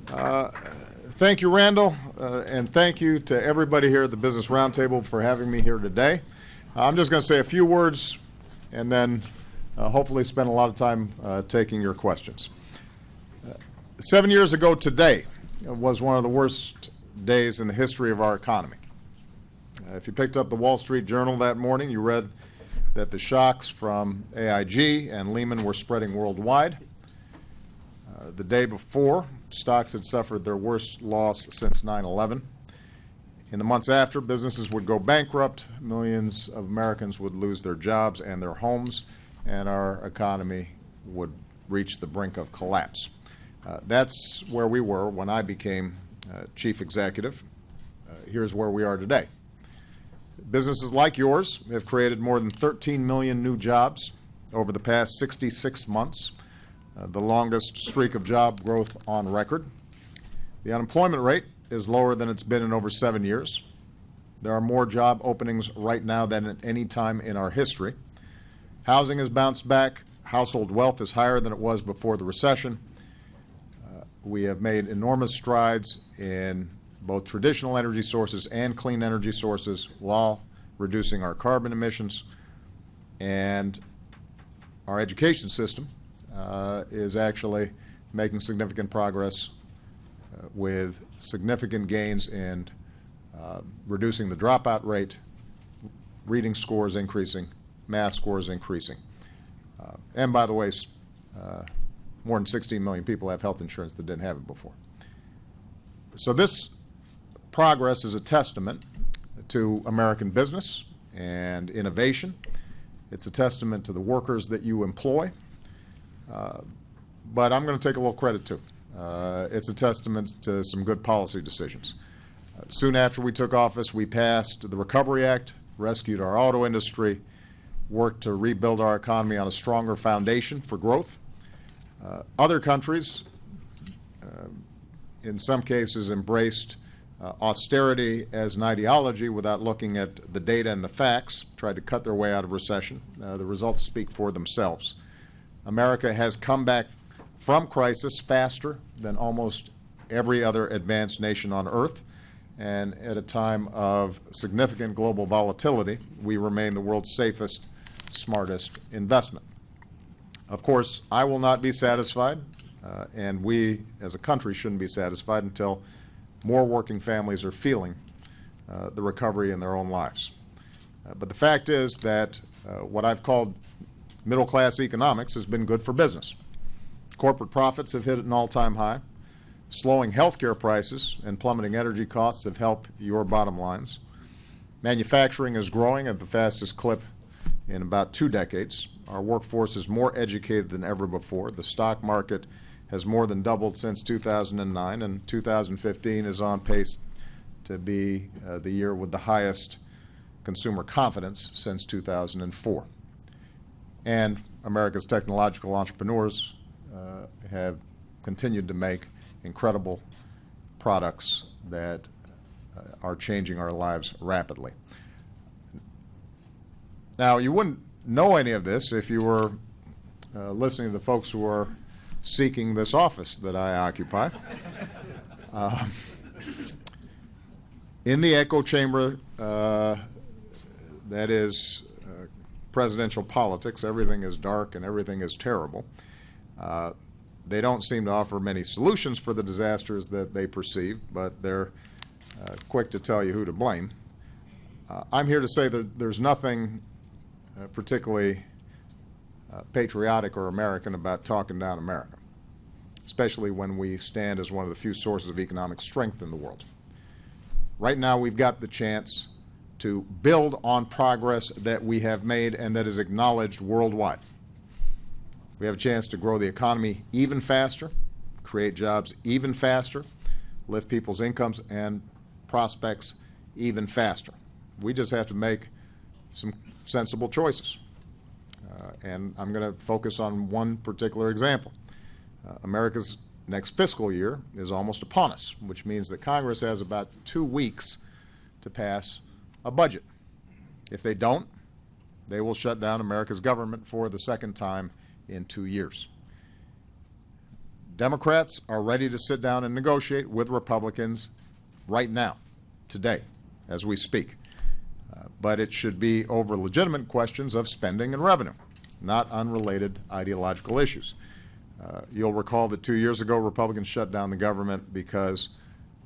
Thank you, Randall, and thank you to everybody here at the Business Roundtable for having me here today. I'm just going to say a few words and then hopefully spend a lot of time taking your questions. 7 years ago today was one of the worst days in the history of our economy. If you picked up the Wall Street Journal that morning, you read that the shocks from AIG and Lehman were spreading worldwide. The day before, stocks had suffered their worst loss since 9/11. In the months after, businesses would go bankrupt, millions of Americans would lose their jobs and their homes, and our economy would reach the brink of collapse. That's where we were when I became chief executive. Here's where we are today. Businesses like yours have created more than 13 million new jobs over the past 66 months. The longest streak of job growth on record. The unemployment rate is lower than it's been in over 7 years. There are more job openings right now than at any time in our history. Housing has bounced back. Household wealth is higher than it was before the recession. We have made enormous strides in both traditional energy sources and clean energy sources while reducing our carbon emissions. And our education system is actually making significant progress with significant gains in reducing the dropout rate, reading scores increasing, math scores increasing. And by the way, more than 16 million people have health insurance that didn't have it before. So this progress is a testament to American business and innovation. It's a testament to the workers that you employ. But I'm going to take a little credit too. It's a testament to some good policy decisions. Soon after we took office, we passed the Recovery Act, rescued our auto industry, worked to rebuild our economy on a stronger foundation for growth. Other countries, in some cases, embraced austerity as an ideology without looking at the data and the facts, tried to cut their way out of recession. The results speak for themselves. America has come back from crisis faster than almost every other advanced nation on earth, and at a time of significant global volatility, we remain the world's safest, smartest investment. Of course, I will not be satisfied, and we as a country shouldn't be satisfied until more working families are feeling the recovery in their own lives. But the fact is that what I've called middle-class economics has been good for business. Corporate profits have hit an all-time high. Slowing healthcare prices and plummeting energy costs have helped your bottom lines. Manufacturing is growing at the fastest clip in about 2 decades. Our workforce is more educated than ever before. The stock market has more than doubled since 2009, and 2015 is on pace to be the year with the highest consumer confidence since 2004. And America's technological entrepreneurs have continued to make incredible products that are changing our lives rapidly. Now, you wouldn't know any of this if you were listening to the folks who are seeking this office that I occupy. In the echo chamber that is presidential politics, everything is dark and everything is terrible. They don't seem to offer many solutions for the disasters that they perceive, but they're quick to tell you who to blame. I'm here to say that there's nothing particularly patriotic or American about talking down America, especially when we stand as one of the few sources of economic strength in the world. Right now, we've got the chance to build on progress that we have made and that is acknowledged worldwide. We have a chance to grow the economy even faster, create jobs even faster, lift people's incomes and prospects even faster. We just have to make some sensible choices. And I'm going to focus on one particular example. America's next fiscal year is almost upon us, which means that Congress has about 2 weeks to pass a budget. If they don't, they will shut down America's government for the second time in 2 years. Democrats are ready to sit down and negotiate with Republicans right now, today, as we speak. But it should be over legitimate questions of spending and revenue, not unrelated ideological issues. You'll recall that 2 years ago, Republicans shut down the government because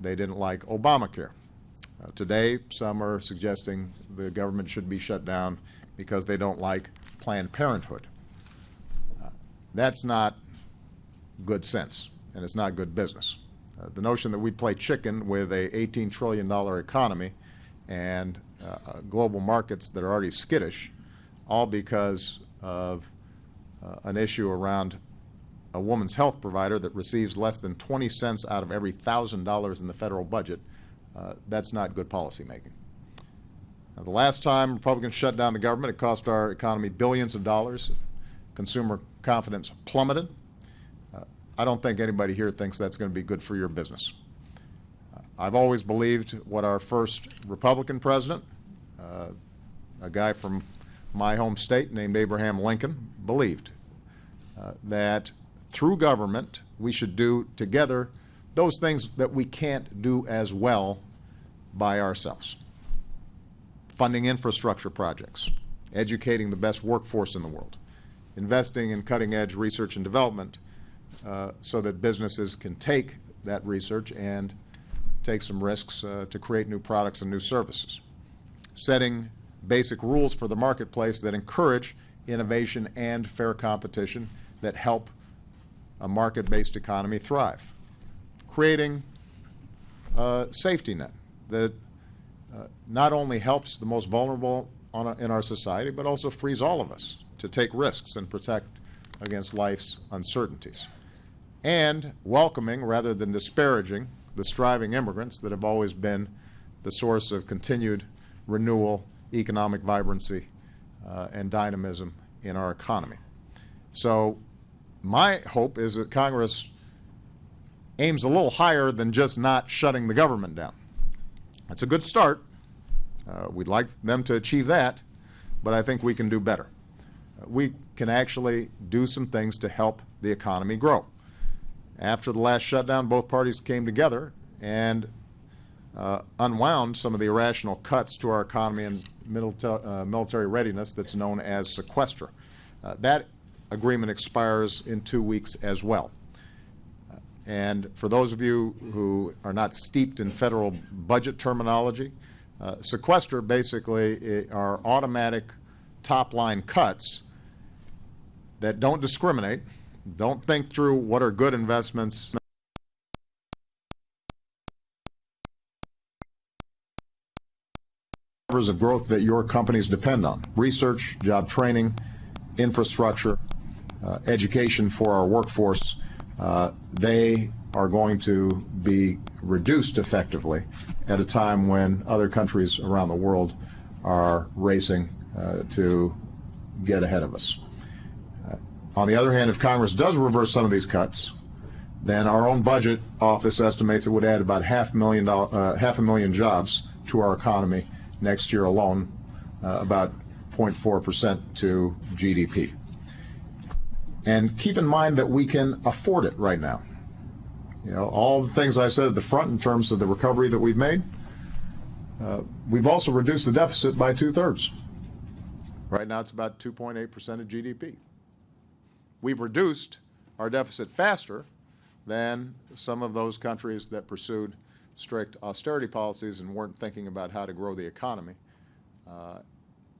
they didn't like Obamacare. Today, some are suggesting the government should be shut down because they don't like Planned Parenthood. That's not good sense, and it's not good business. The notion that we play chicken with a $18 trillion economy and global markets that are already skittish, all because of an issue around a woman's health provider that receives less than 20 cents out of every $1,000 in the federal budget, that's not good policy making. Now, the last time Republicans shut down the government, it cost our economy billions of dollars. Consumer confidence plummeted. I don't think anybody here thinks that's going to be good for your business. I've always believed what our first Republican president, a guy from my home state named Abraham Lincoln, believed, that through government we should do together those things that we can't do as well by ourselves. Funding infrastructure projects, educating the best workforce in the world, investing in cutting-edge research and development so that businesses can take that research and take some risks to create new products and new services. Setting basic rules for the marketplace that encourage innovation and fair competition that help a market-based economy thrive. Creating a safety net that not only helps the most vulnerable in our society, but also frees all of us to take risks and protect against life's uncertainties. And welcoming, rather than disparaging, the striving immigrants that have always been the source of continued renewal, economic vibrancy, and dynamism in our economy. So my hope is that Congress aims a little higher than just not shutting the government down. That's a good start. We'd like them to achieve that, but I think we can do better. We can actually do some things to help the economy grow. After the last shutdown, both parties came together and unwound some of the irrational cuts to our economy and military readiness that's known as sequester. That agreement expires in 2 weeks as well. And for those of you who are not steeped in federal budget terminology, sequester basically are automatic top-line cuts that don't discriminate, don't think through what are good investments. Of growth that your companies depend on: research, job training, infrastructure, education for our workforce. They are going to be reduced effectively at a time when other countries around the world are racing to get ahead of us. On the other hand, if Congress does reverse some of these cuts, then our own budget office estimates it would add about half a million jobs to our economy next year alone, about 0.4% to GDP. And keep in mind that we can afford it right now. You know, all the things I said at the front in terms of the recovery that we've made, we've also reduced the deficit by 2/3. Right now it's about 2.8% of GDP. We've reduced our deficit faster than some of those countries that pursued strict austerity policies and weren't thinking about how to grow the economy.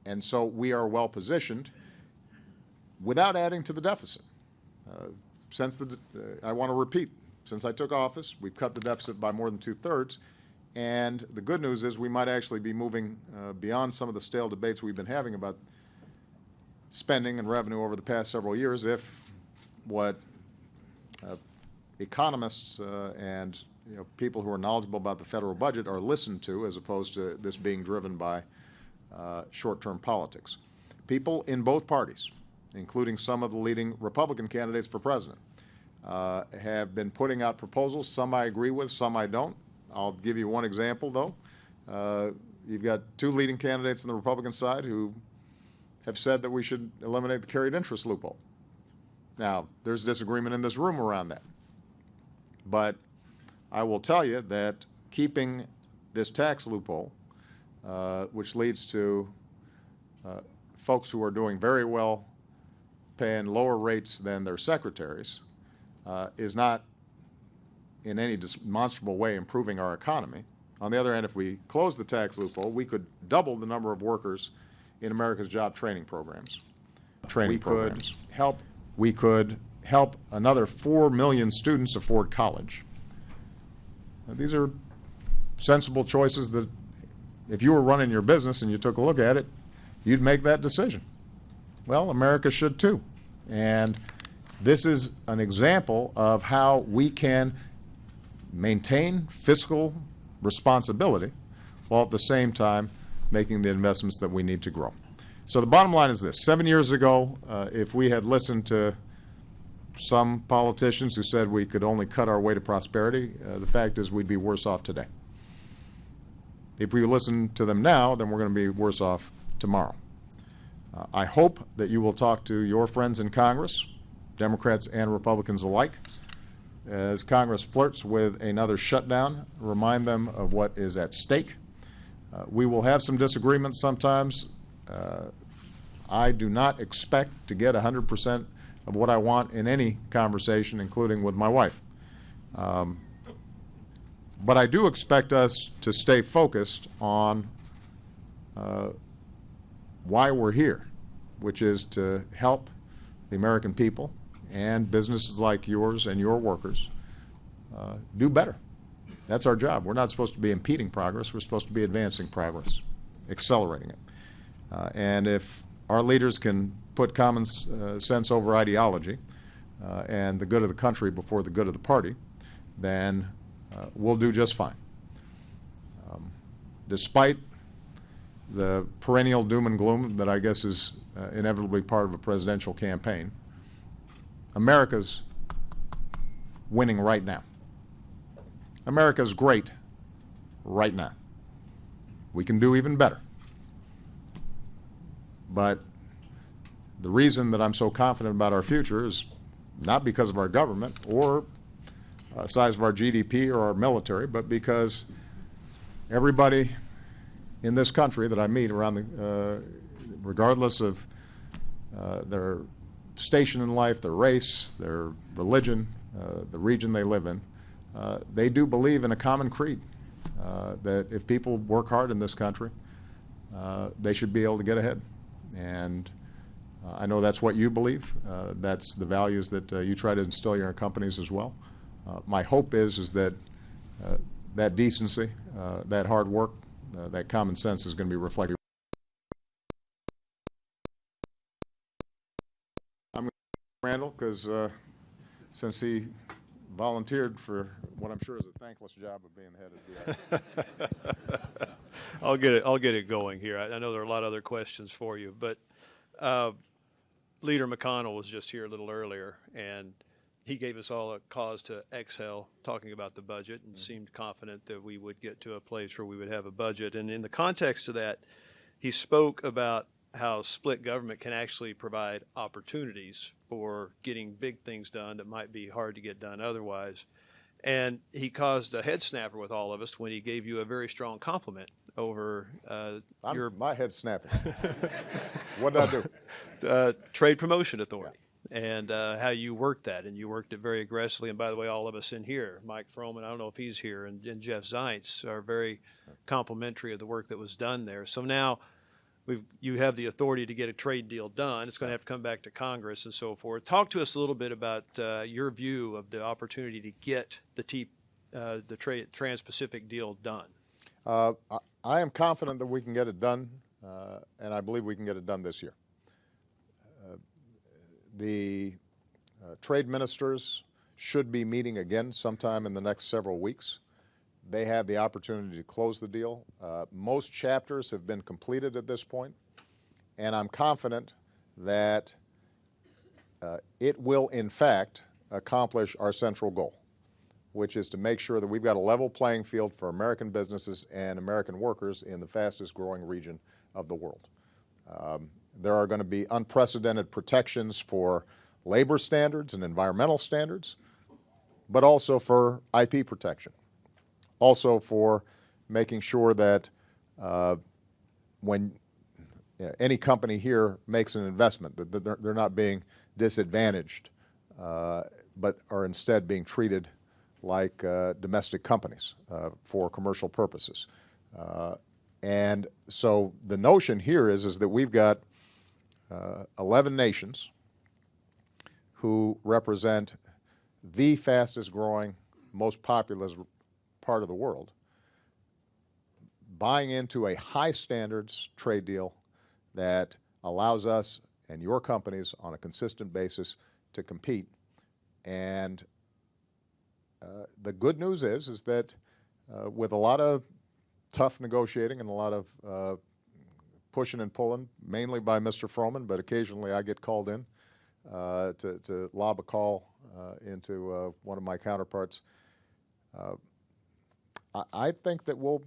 And so we are well positioned without adding to the deficit. I want to repeat, since I took office, we've cut the deficit by more than 2/3. And the good news is we might actually be moving beyond some of the stale debates we've been having about spending and revenue over the past several years if what economists and people who are knowledgeable about the federal budget are listened to, as opposed to this being driven by short-term politics. People in both parties, including some of the leading Republican candidates for president, have been putting out proposals. Some I agree with, some I don't. I'll give you one example, though. You've got two leading candidates on the Republican side who have said that we should eliminate the carried interest loophole. Now, there's disagreement in this room around that. But I will tell you that keeping this tax loophole, which leads to folks who are doing very well paying lower rates than their secretaries, is not in any demonstrable way improving our economy. On the other hand, if we close the tax loophole, we could double the number of workers in America's job training programs. We could help another 4 million students afford college. Now, these are sensible choices that if you were running your business and you took a look at it, you'd make that decision. Well, America should too. And this is an example of how we can maintain fiscal responsibility while at the same time making the investments that we need to grow. So the bottom line is this. 7 years ago, if we had listened to some politicians who said we could only cut our way to prosperity, the fact is we'd be worse off today. If we listen to them now, then we're going to be worse off tomorrow. I hope that you will talk to your friends in Congress, Democrats and Republicans alike, as Congress flirts with another shutdown. Remind them of what is at stake. We will have some disagreements sometimes. I do not expect to get 100% of what I want in any conversation, including with my wife. But I do expect us to stay focused on why we're here, which is to help the American people and businesses like yours and your workers do better. That's our job. We're not supposed to be impeding progress. We're supposed to be advancing progress, accelerating it. And if our leaders can put common sense over ideology and the good of the country before the good of the party, then we'll do just fine. Despite the perennial doom and gloom that I guess is inevitably part of a presidential campaign, America's winning right now. America's great right now. We can do even better. But the reason that I'm so confident about our future is not because of our government or size of our GDP or our military, but because everybody in this country that I meet around the, regardless of their station in life, their race, their religion, the region they live in, they do believe in a common creed that if people work hard in this country, they should be able to get ahead. And I know that's what you believe. That's the values that you try to instill in your companies as well. My hope is that that decency, that hard work, that common sense is going to be reflected. I'm going to Randall because since he volunteered for what I'm sure is a thankless job of being the head of DI. I'll get it going here. I know there are a lot of other questions for you, but Leader McConnell was just here a little earlier, and he gave us all a cause to exhale talking about the budget and seemed confident that we would get to a place where we would have a budget. And in the context of that, he spoke about how split government can actually provide opportunities for getting big things done that might be hard to get done otherwise. And he caused a head snapper with all of us when he gave you a very strong compliment over my head snapping. What did I do? Trade Promotion Authority. Yeah. And how you worked that, and you worked it very aggressively. And by the way, all of us in here, Mike Froman, I don't know if he's here, and Jeff Zients are very complimentary of the work that was done there. So now you have the authority to get a trade deal done. It's going to have to come back to Congress and so forth. Talk to us a little bit about your view of the opportunity to get the Trans-Pacific deal done. I am confident that we can get it done, and I believe we can get it done this year. The trade ministers should be meeting again sometime in the next several weeks. They have the opportunity to close the deal. Most chapters have been completed at this point, and I'm confident that it will, in fact, accomplish our central goal, which is to make sure that we've got a level playing field for American businesses and American workers in the fastest growing region of the world. There are going to be unprecedented protections for labor standards and environmental standards. but also for IP protection, also for making sure that when any company here makes an investment, that they're not being disadvantaged, but are instead being treated like domestic companies for commercial purposes. And so the notion here is that we've got 11 nations who represent the fastest growing, most populous part of the world, buying into a high standards trade deal that allows us and your companies on a consistent basis to compete. And the good news is that with a lot of tough negotiating and a lot of pushing and pulling, mainly by Mr. Froman, but occasionally I get called in to lob a call into one of my counterparts. I think that we're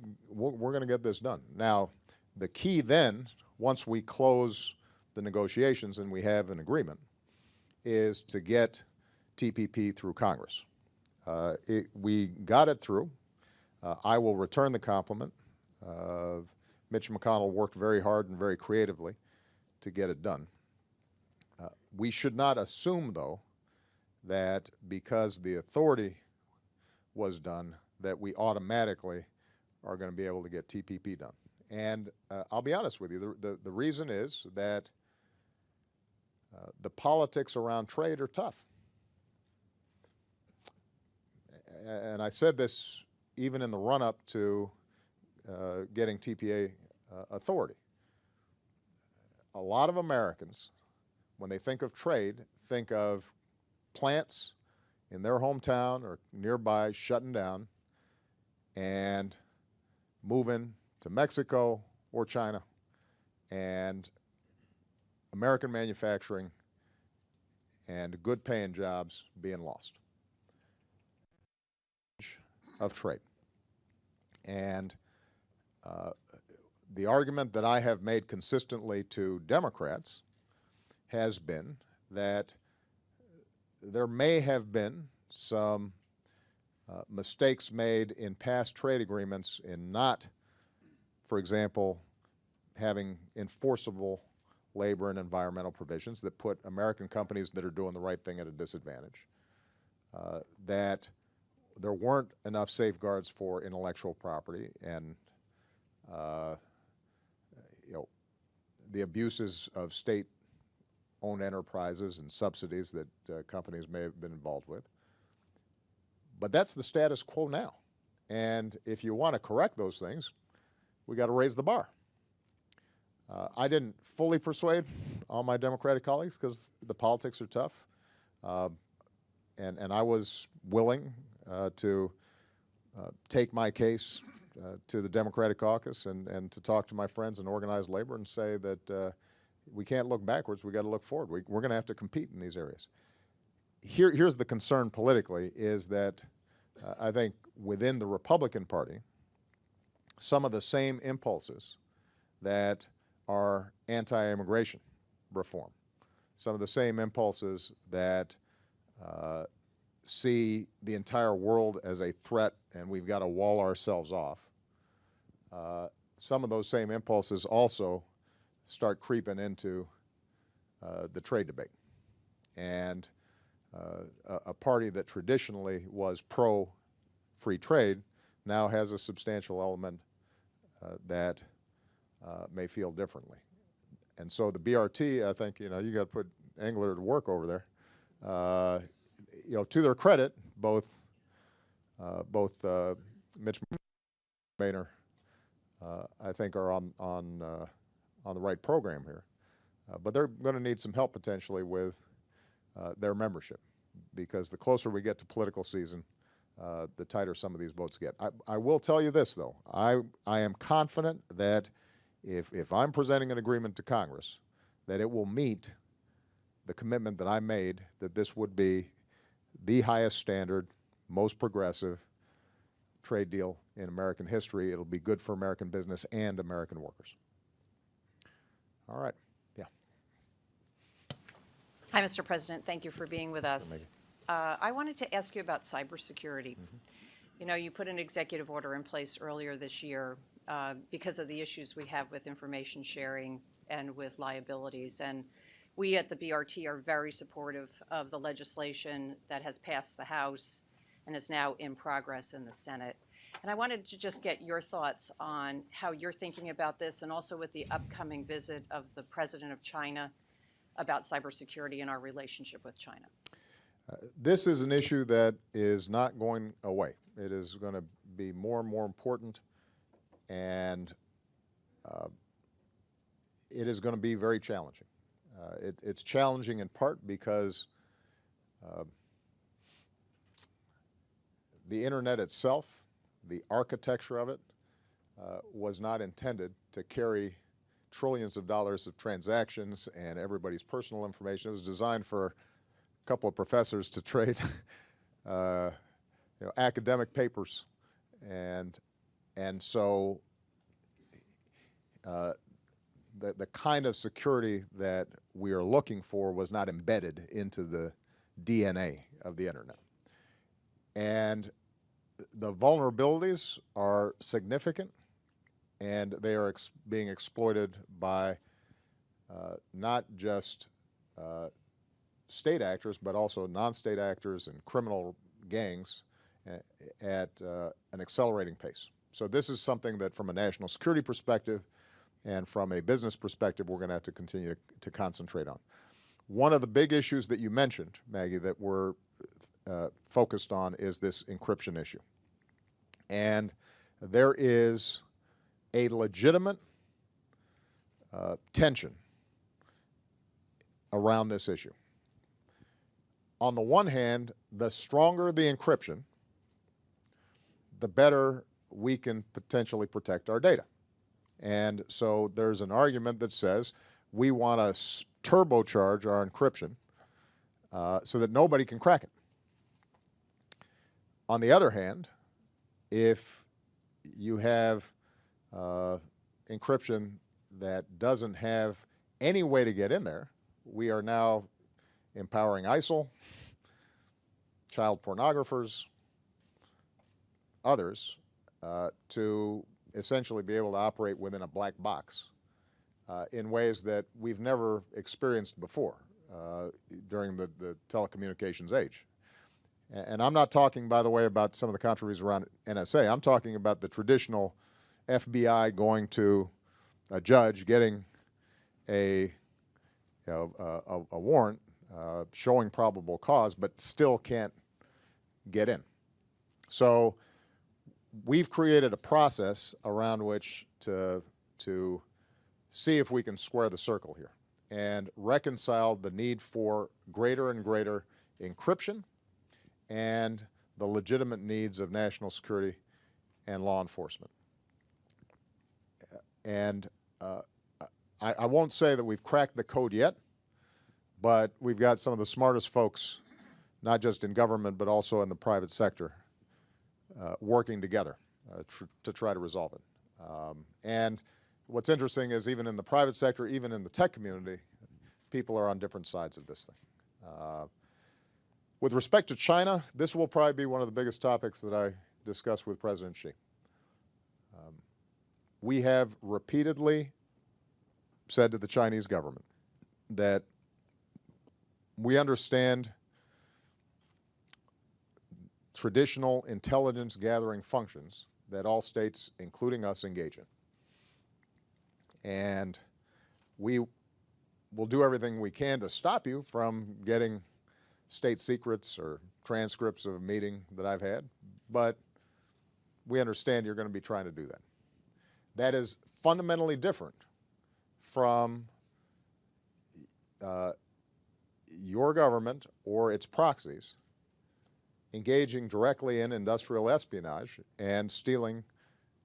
going to get this done. Now, the key then, once we close the negotiations and we have an agreement, is to get TPP through Congress. We got it through. I will return the compliment. Mitch McConnell worked very hard and very creatively to get it done. We should not assume, though, that because the authority was done, that we automatically are going to be able to get TPP done. And I'll be honest with you, the reason is that the politics around trade are tough. And I said this even in the run-up to getting TPA authority. A lot of Americans, when they think of trade, think of plants in their hometown or nearby shutting down and moving to Mexico or China, and American manufacturing and good paying jobs being lost of trade. And the argument that I have made consistently to Democrats has been that there may have been some mistakes made in past trade agreements in not, for example, having enforceable labor and environmental provisions that put American companies that are doing the right thing at a disadvantage, that there weren't enough safeguards for intellectual property, and the abuses of state-owned enterprises and subsidies that companies may have been involved with. But that's the status quo now. And if you want to correct those things, we got to raise the bar. I didn't fully persuade all my Democratic colleagues because the politics are tough. And I was willing to take my case to the Democratic caucus and to talk to my friends in organized labor and say that we can't look backwards, we got to look forward. We're going to have to compete in these areas. Here's the concern politically is that I think within the Republican Party, some of the same impulses that are anti-immigration reform, some of the same impulses that see the entire world as a threat and we've got to wall ourselves off, some of those same impulses also start creeping into the trade debate. And a party that traditionally was pro-free trade now has a substantial element that may feel differently. And so the BRT, I think, you got to put Engler to work over there. To their credit, both Mitch Boehner, I think, are on the right program here. But they're going to need some help potentially with their membership, because the closer we get to political season, the tighter some of these votes get. I will tell you this, though. I am confident that if I'm presenting an agreement to Congress, that it will meet the commitment that I made that this would be the highest standard, most progressive trade deal in American history. It'll be good for American business and American workers. All right. Yeah. Hi, Mr. President. Thank you for being with us. I wanted to ask you about cybersecurity. You know, you put an executive order in place earlier this year because of the issues we have with information sharing and with liabilities. And we at the BRT are very supportive of the legislation that has passed the House and is now in progress in the Senate. And I wanted to just get your thoughts on how you're thinking about this, and also with the upcoming visit of the President of China, about cybersecurity and our relationship with China. This is an issue that is not going away. It is going to be more and more important, and it is going to be very challenging. It's challenging in part because the internet itself, the architecture of it, was not intended to carry trillions of dollars of transactions and everybody's personal information. It was designed for a couple of professors to trade academic papers, and so the kind of security that we are looking for was not embedded into the DNA of the internet. And the vulnerabilities are significant, and they are being exploited by not just state actors, but also non-state actors and criminal gangs at an accelerating pace. So this is something that, from a national security perspective and from a business perspective, we're going to have to continue to concentrate on. One of the big issues that you mentioned, Maggie, that we're focused on is this encryption issue. And there is a legitimate tension around this issue. On the one hand, the stronger the encryption, the better we can potentially protect our data. And so there's an argument that says we want to turbocharge our encryption so that nobody can crack it. On the other hand, if you have encryption that doesn't have any way to get in there, we are now empowering ISIL, child pornographers, others, to essentially be able to operate within a black box in ways that we've never experienced before during the telecommunications age. And I'm not talking, by the way, about some of the controversies around NSA. I'm talking about the traditional FBI going to a judge, getting a warrant showing probable cause, but still can't get in. So we've created a process around which to see if we can square the circle here and reconcile the need for greater and greater encryption and the legitimate needs of national security and law enforcement. And I won't say that we've cracked the code yet, but we've got some of the smartest folks, not just in government, but also in the private sector, working together to try to resolve it. And what's interesting is, even in the private sector, even in the tech community, people are on different sides of this thing. With respect to China, this will probably be one of the biggest topics that I discuss with President Xi. We have repeatedly said to the Chinese government that we understand traditional intelligence gathering functions that all states, including us, engage in. And we will do everything we can to stop you from getting state secrets or transcripts of a meeting that I've had, but we understand you're going to be trying to do that. That is fundamentally different from your government or its proxies engaging directly in industrial espionage and stealing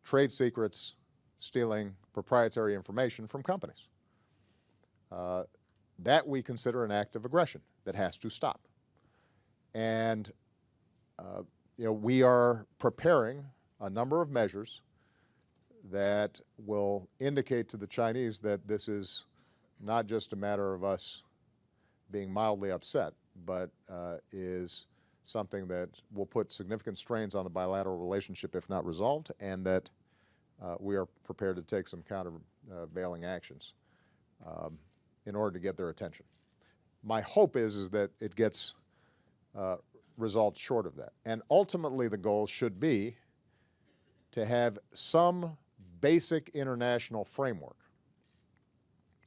trade secrets, stealing proprietary information from companies. That we consider an act of aggression that has to stop. And we are preparing a number of measures that will indicate to the Chinese that this is not just a matter of us being mildly upset, but is something that will put significant strains on the bilateral relationship if not resolved, and that we are prepared to take some countervailing actions in order to get their attention. My hope is that it gets resolved short of that. And ultimately the goal should be to have some basic international framework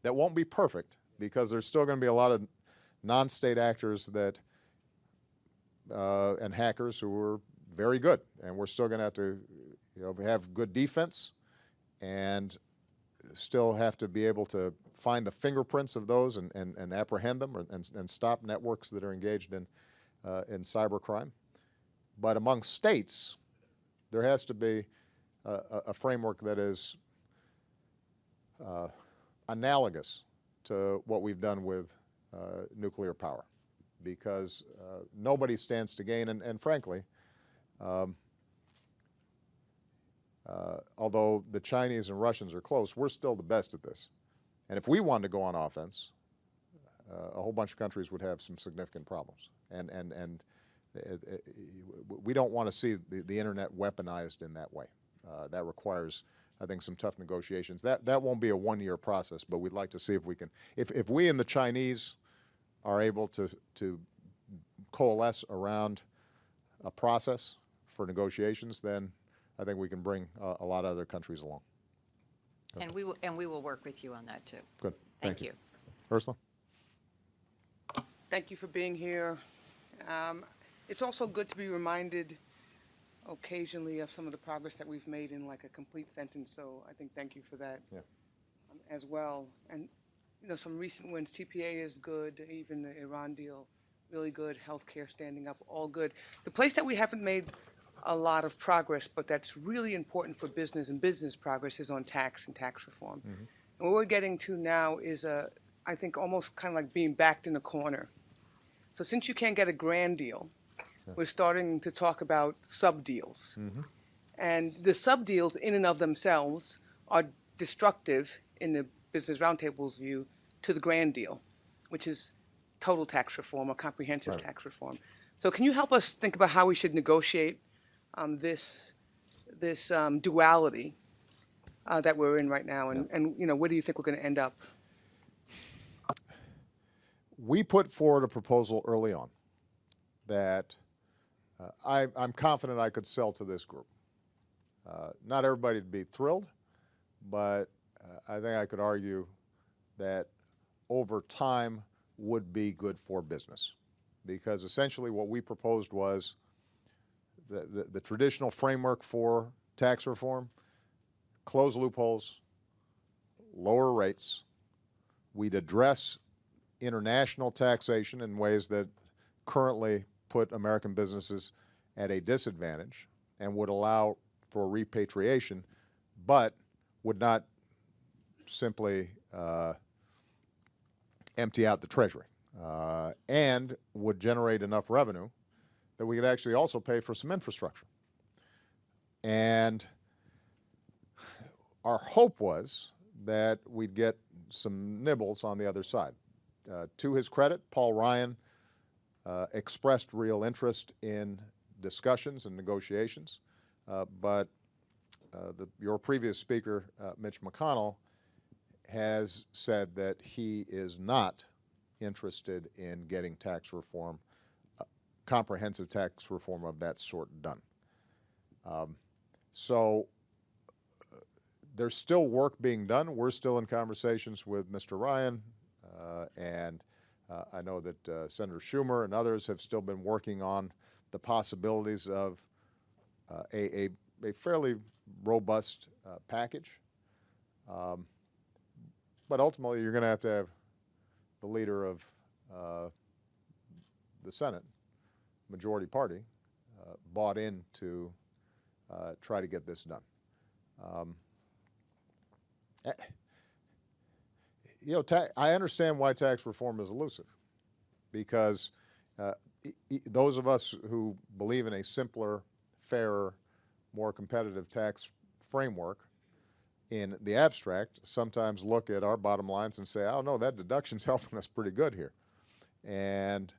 that won't be perfect, because there's still going to be a lot of non-state actors that and hackers who are very good, and we're still going to have to have good defense and still have to be able to find the fingerprints of those and apprehend them and stop networks that are engaged in cybercrime. But among states, there has to be a framework that is analogous to what we've done with nuclear power, because nobody stands to gain, and frankly, although the Chinese and Russians are close, we're still the best at this. And if we wanted to go on offense, a whole bunch of countries would have some significant problems. And we don't want to see the internet weaponized in that way. That requires, I think, some tough negotiations. That won't be a one-year process, but we'd like to see if we can, if we and the Chinese are able to coalesce around a process for negotiations, then I think we can bring a lot of other countries along. And we will work with you on that too. Good. Thank you. Ursula? Thank you for being here. It's also good to be reminded occasionally of some of the progress that we've made in like a complete sentence, so I think thank you for that as well. And some recent wins. TPA is good, even the Iran deal, really good. Healthcare standing up, all good. The place that we haven't made a lot of progress, but that's really important for business and business progress, is on tax and tax reform. Mm-hmm. And what we're getting to now is I think almost kind of like being backed in a corner. So since you can't get a grand deal, we're starting to talk about sub-deals. Mm-hmm. And the sub-deals in and of themselves are destructive, in the Business Roundtable's view, to the grand deal, which is total tax reform or comprehensive tax reform. So can you help us think about how we should negotiate this duality that we're in right now, and where do you think we're going to end up? We put forward a proposal early on that I'm confident I could sell to this group. Not everybody would be thrilled, but I think I could argue that over time would be good for business, because essentially what we proposed was the traditional framework for tax reform: close loopholes, lower rates. We'd address international taxation in ways that currently put American businesses at a disadvantage and would allow for repatriation, but would not simply empty out the Treasury, and would generate enough revenue that we could actually also pay for some infrastructure. And our hope was that we'd get some nibbles on the other side. To his credit, Paul Ryan expressed real interest in discussions and negotiations, but your previous speaker, Mitch McConnell, has said that he is not interested in getting tax reform, comprehensive tax reform of that sort, done. So there's still work being done. We're still in conversations with Mr. Ryan, and I know that Senator Schumer and others have still been working on the possibilities of a fairly robust package. But ultimately, you're going to have the leader of the Senate, majority party, bought in to try to get this done. I understand why tax reform is elusive, because those of us who believe in a simpler, fairer, more competitive tax framework in the abstract sometimes look at our bottom lines and say, oh no, that deduction's helping us pretty good here. And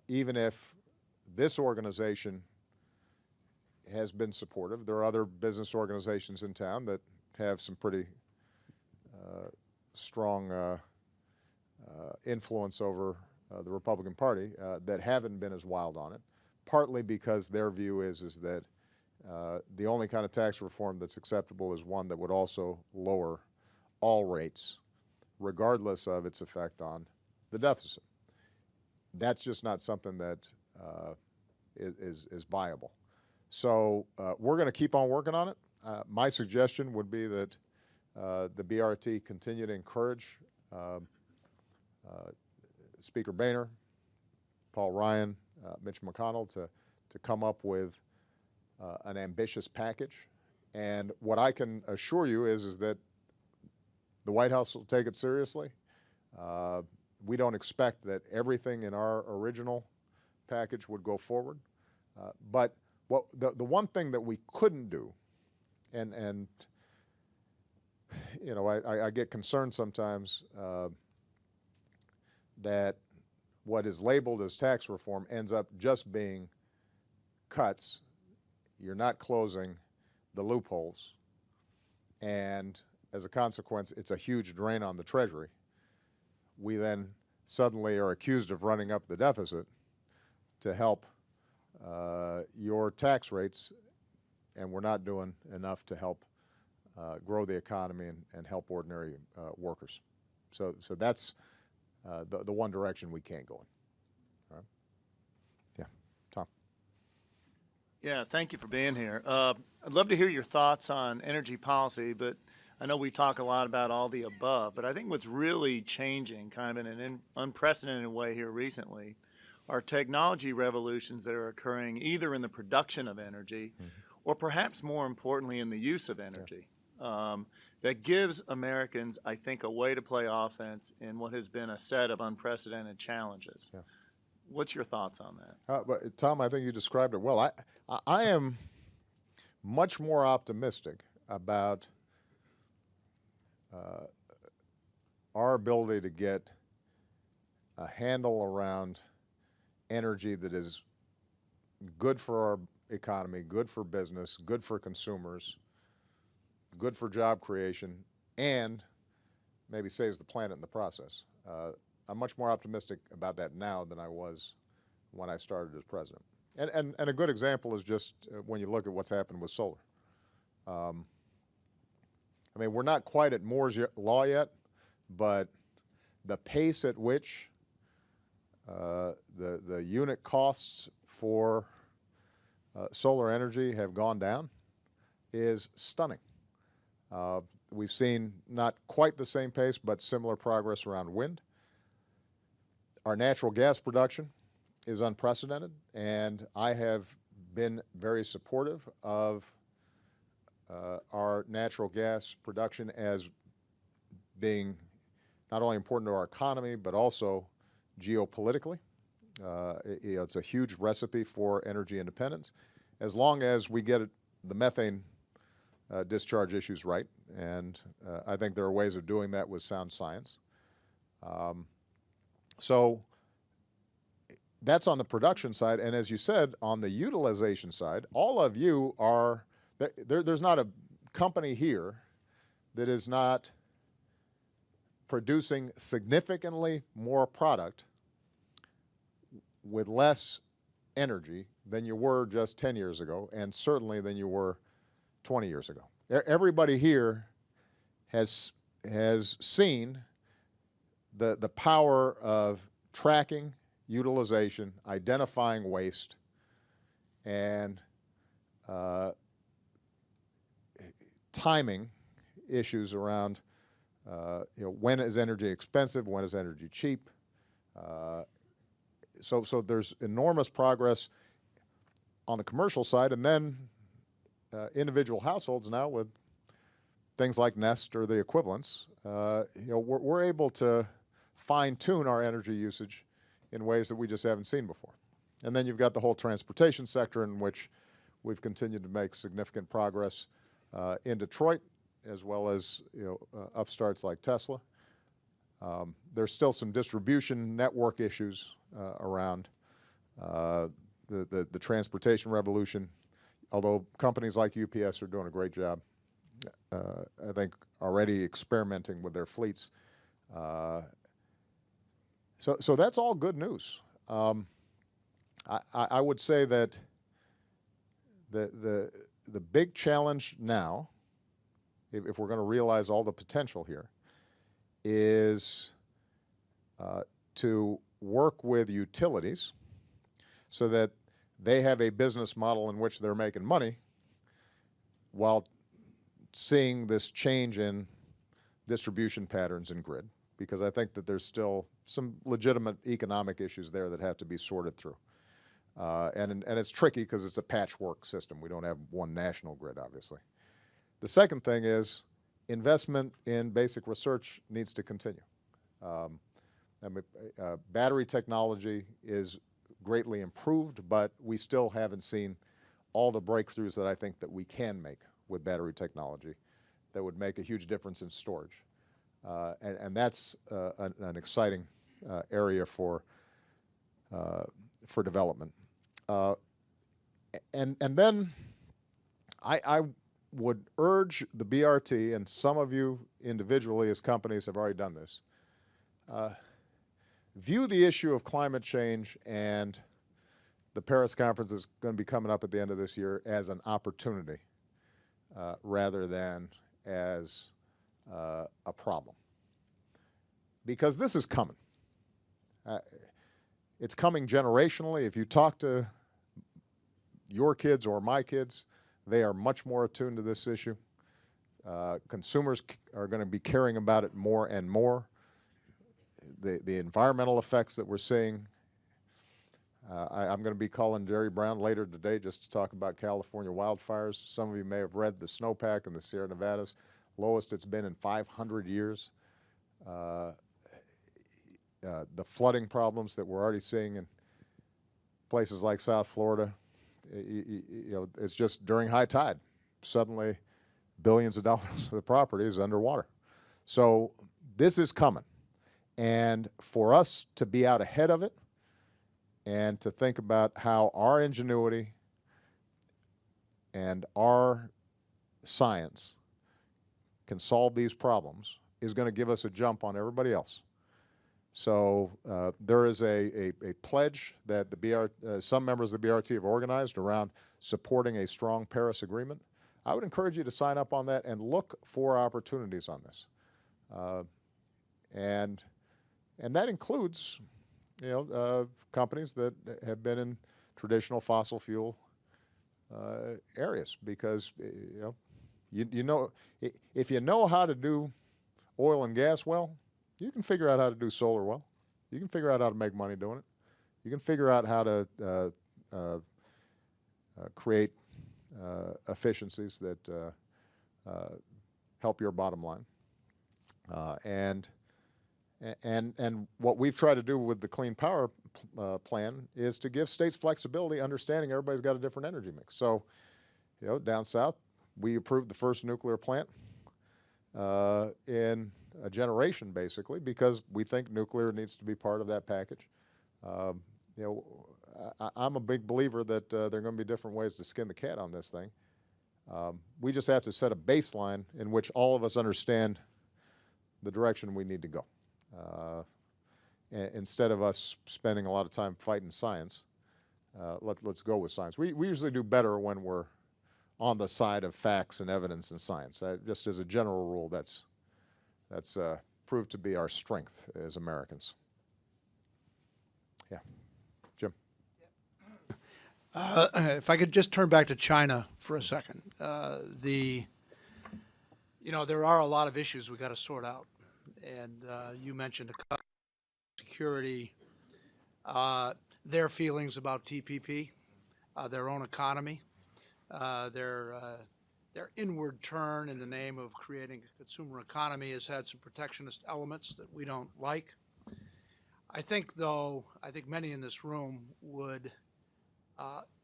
even if this organization has been supportive. There are other business organizations in town that have some pretty strong influence over the Republican Party that haven't been as wild on it, partly because their view is that the only kind of tax reform that's acceptable is one that would also lower all rates, regardless of its effect on the deficit. That's just not something that is viable. So we're going to keep on working on it. My suggestion would be that the BRT continue to encourage Speaker Boehner, Paul Ryan, Mitch McConnell to come up with an ambitious package. And what I can assure you is that the White House will take it seriously. We don't expect that everything in our original package would go forward. But the one thing that we couldn't do, and you know, I get concerned sometimes that what is labeled as tax reform ends up just being cuts. You're not closing the loopholes, and as a consequence, it's a huge drain on the Treasury. We then suddenly are accused of running up the deficit to help your tax rates, and we're not doing enough to help grow the economy and help ordinary workers. So that's the one direction we can't go in. All right? Yeah, Tom. Yeah, thank you for being here. I'd love to hear your thoughts on energy policy, but I know we talk a lot about all the above, but I think what's really changing kind of in an unprecedented way here recently are technology revolutions that are occurring either in the production of energy or perhaps more importantly in the use of energy. That gives Americans, I think, a way to play offense in what has been a set of unprecedented challenges. Yeah. What's your thoughts on that? But Tom, I think you described it well. I am much more optimistic about our ability to get a handle around energy that is good for our economy, good for business, good for consumers, good for job creation, and maybe saves the planet in the process. I'm much more optimistic about that now than I was when I started as president. And a good example is just when you look at what's happened with solar. I mean, we're not quite at Moore's Law yet, but the pace at which the unit costs for solar energy have gone down is stunning. We've seen not quite the same pace, but similar progress around wind. Our natural gas production is unprecedented, and I have been very supportive of our natural gas production as being not only important to our economy, but also geopolitically. It's a huge recipe for energy independence, as long as we get the methane discharge issues right, and I think there are ways of doing that with sound science. So that's on the production side, and as you said, on the utilization side, all of you are, there's not a company here that is not producing significantly more product with less energy than you were just 10 years ago, and certainly than you were 20 years ago. Everybody here has seen the power of tracking utilization, identifying waste, and timing issues around when is energy expensive, when is energy cheap. So there's enormous progress on the commercial side, and then individual households now with things like Nest or the equivalents, we're able to fine-tune our energy usage in ways that we just haven't seen before. And then you've got the whole transportation sector, in which we've continued to make significant progress in Detroit, as well as upstarts like Tesla. There's still some distribution network issues around the transportation revolution, although companies like UPS are doing a great job, I think, already experimenting with their fleets. So that's all good news. I would say that the big challenge now, if we're going to realize all the potential here, is to work with utilities so that they have a business model in which they're making money while seeing this change in distribution patterns in grid, because I think that there's still some legitimate economic issues there that have to be sorted through. And it's tricky because it's a patchwork system. We don't have one national grid, obviously. The second thing is investment in basic research needs to continue. Battery technology is greatly improved, but we still haven't seen all the breakthroughs that I think that we can make with battery technology that would make a huge difference in storage. And that's an exciting area for development. And then I would urge the BRT, and some of you individually as companies have already done this, view the issue of climate change and the Paris conference is going to be coming up at the end of this year as an opportunity rather than as a problem. Because this is coming. It's coming generationally. If you talk to your kids or my kids, they are much more attuned to this issue. Consumers are going to be caring about it more and more. The environmental effects that we're seeing. I'm going to be calling Jerry Brown later today just to talk about California wildfires. Some of you may have read the snowpack in the Sierra Nevadas, lowest it's been in 500 years. The flooding problems that we're already seeing in places like South Florida, it's just during high tide. Suddenly, billions of dollars of property is underwater. So this is coming. And for us to be out ahead of it and to think about how our ingenuity and our science can solve these problems is going to give us a jump on everybody else. So there is a pledge that some members of the BRT have organized around supporting a strong Paris agreement. I would encourage you to sign up on that and look for opportunities on this. And that includes, companies that have been in traditional fossil fuel areas, because if you know how to do oil and gas well, you can figure out how to do solar well. You can figure out how to make money doing it. You can figure out how to create efficiencies that help your bottom line. And what we've tried to do with the Clean Power Plan is to give states flexibility, understanding everybody's got a different energy mix. So, down south, we approved the first nuclear plant in a generation, basically, because we think nuclear needs to be part of that package. I'm a big believer that there are going to be different ways to skin the cat on this thing. We just have to set a baseline in which all of us understand the direction we need to go. Instead of us spending a lot of time fighting science, let's go with science. We usually do better when we're on the side of facts and evidence and science. Just as a general rule, that's proved to be our strength as Americans. Yeah, Jim. If I could just turn back to China for a second. There are a lot of issues we got to sort out, and you mentioned security, their feelings about TPP, their own economy, their inward turn in the name of creating a consumer economy has had some protectionist elements that we don't like. I think many in this room would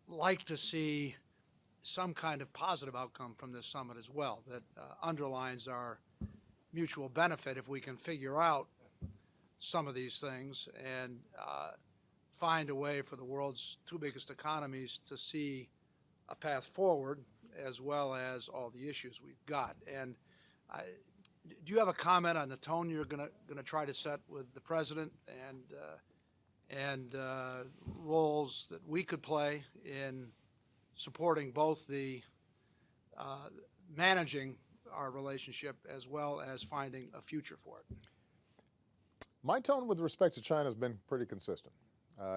like to see some kind of positive outcome from this summit as well, that underlines our mutual benefit if we can figure out some of these things and find a way for the world's two biggest economies to see a path forward, as well as all the issues we've got. And do you have a comment on the tone you're going to try to set with the president and roles that we could play in supporting both the managing our relationship as well as finding a future for it? My tone with respect to China has been pretty consistent.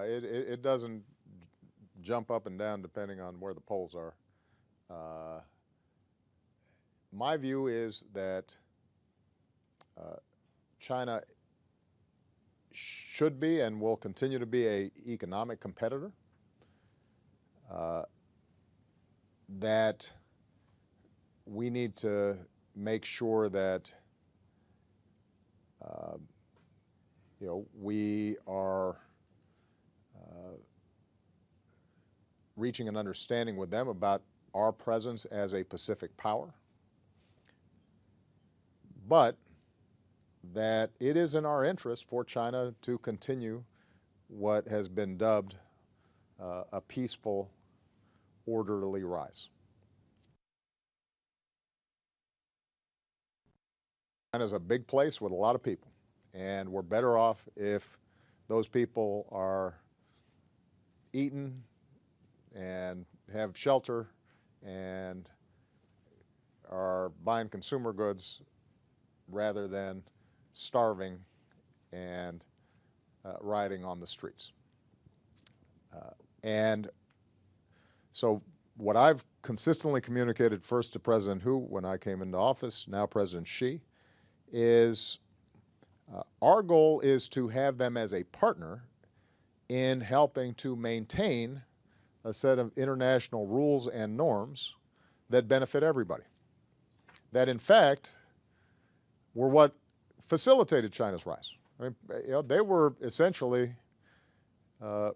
It doesn't jump up and down depending on where the polls are. My view is that China should be and will continue to be an economic competitor, that we need to make sure that we are reaching an understanding with them about our presence as a Pacific power, but that it is in our interest for China to continue what has been dubbed a peaceful, orderly rise. China is a big place with a lot of people, and we're better off if those people are eaten and have shelter and are buying consumer goods rather than starving and rioting on the streets. And so what I've consistently communicated first to President Hu when I came into office, now President Xi, is our goal is to have them as a partner in helping to maintain a set of international rules and norms that benefit everybody. That, in fact, were what facilitated China's rise. I mean, they were essentially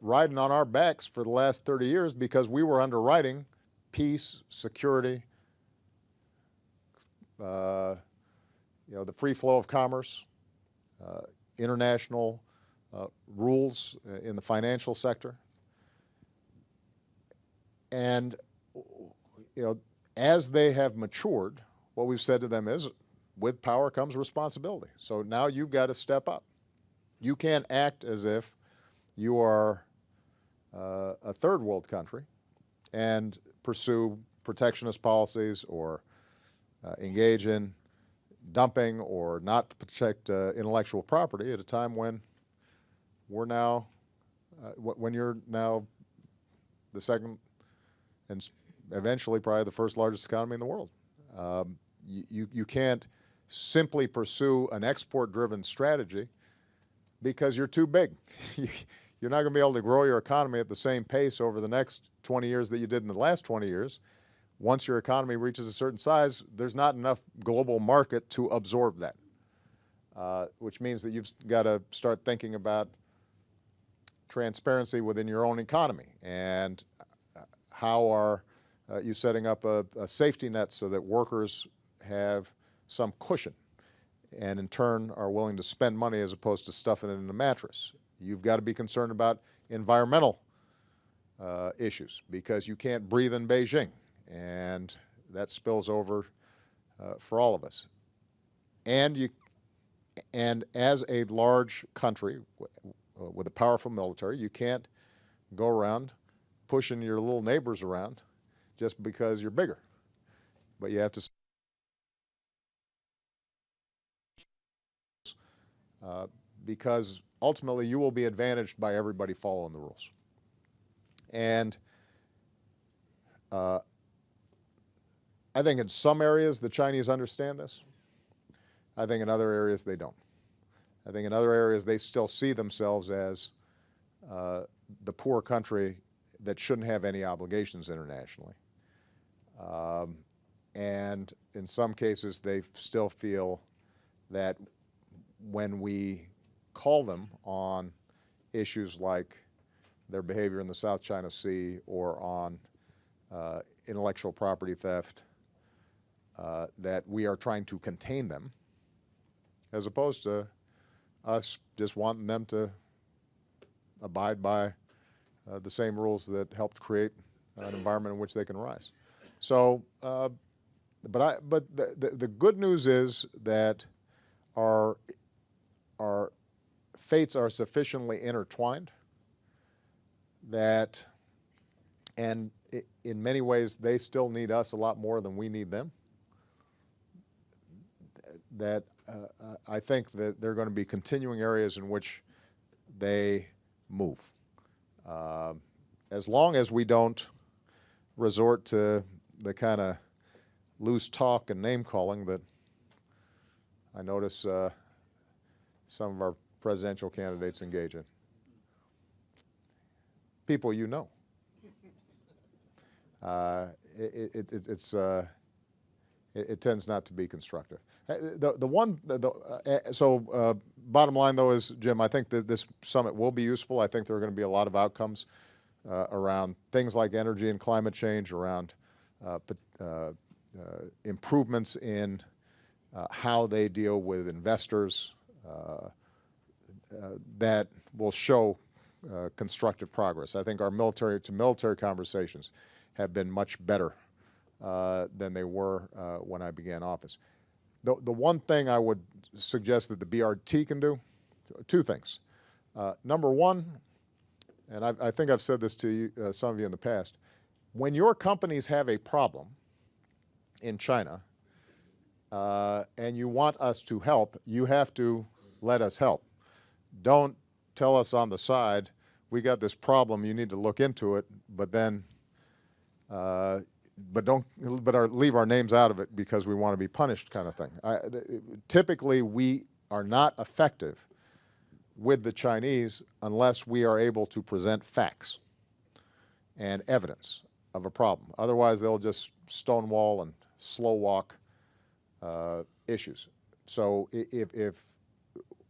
riding on our backs for the last 30 years because we were underwriting peace, security, the free flow of commerce, international rules in the financial sector. And, as they have matured, what we've said to them is, with power comes responsibility. So now you've got to step up. You can't act as if you are a third world country and pursue protectionist policies or engage in dumping or not protect intellectual property at a time when we're now, when you're now the second and eventually probably the first largest economy in the world. You can't simply pursue an export-driven strategy because you're too big. You're not going to be able to grow your economy at the same pace over the next 20 years that you did in the last 20 years. Once your economy reaches a certain size, there's not enough global market to absorb that, which means that you've got to start thinking about transparency within your own economy and how are you setting up a safety net so that workers have some cushion and in turn are willing to spend money as opposed to stuffing it in the mattress. You've got to be concerned about environmental issues because you can't breathe in Beijing, and that spills over for all of us. And as a large country with a powerful military, you can't go around pushing your little neighbors around just because you're bigger. But you have to because ultimately you will be advantaged by everybody following the rules. And I think in some areas the Chinese understand this. I think in other areas they don't. I think in other areas they still see themselves as the poor country that shouldn't have any obligations internationally. And in some cases they still feel that when we call them on issues like their behavior in the South China Sea or on intellectual property theft, that we are trying to contain them, as opposed to us just wanting them to abide by the same rules that helped create an environment in which they can rise. So, but the good news is that our fates are sufficiently intertwined that, and in many ways, they still need us a lot more than we need them. That I think that there are going to be continuing areas in which they move. As long as we don't resort to the kind of loose talk and name calling that I notice some of our presidential candidates engage in. People you know. It tends not to be constructive. Bottom line, though, is, Jim, I think that this summit will be useful. I think there are going to be a lot of outcomes around things like energy and climate change, around improvements in how they deal with investors that will show constructive progress. I think our military-to-military conversations have been much better than they were when I began office. The one thing I would suggest that the BRT can do, two things. Number one, and I think I've said this to you, some of you in the past, when your companies have a problem in China and you want us to help, you have to let us help. Don't tell us on the side, we got this problem, you need to look into it, but then leave our names out of it because we want to be punished, kind of thing. Typically, we are not effective with the Chinese unless we are able to present facts and evidence of a problem. Otherwise, they'll just stonewall and slow walk issues. So if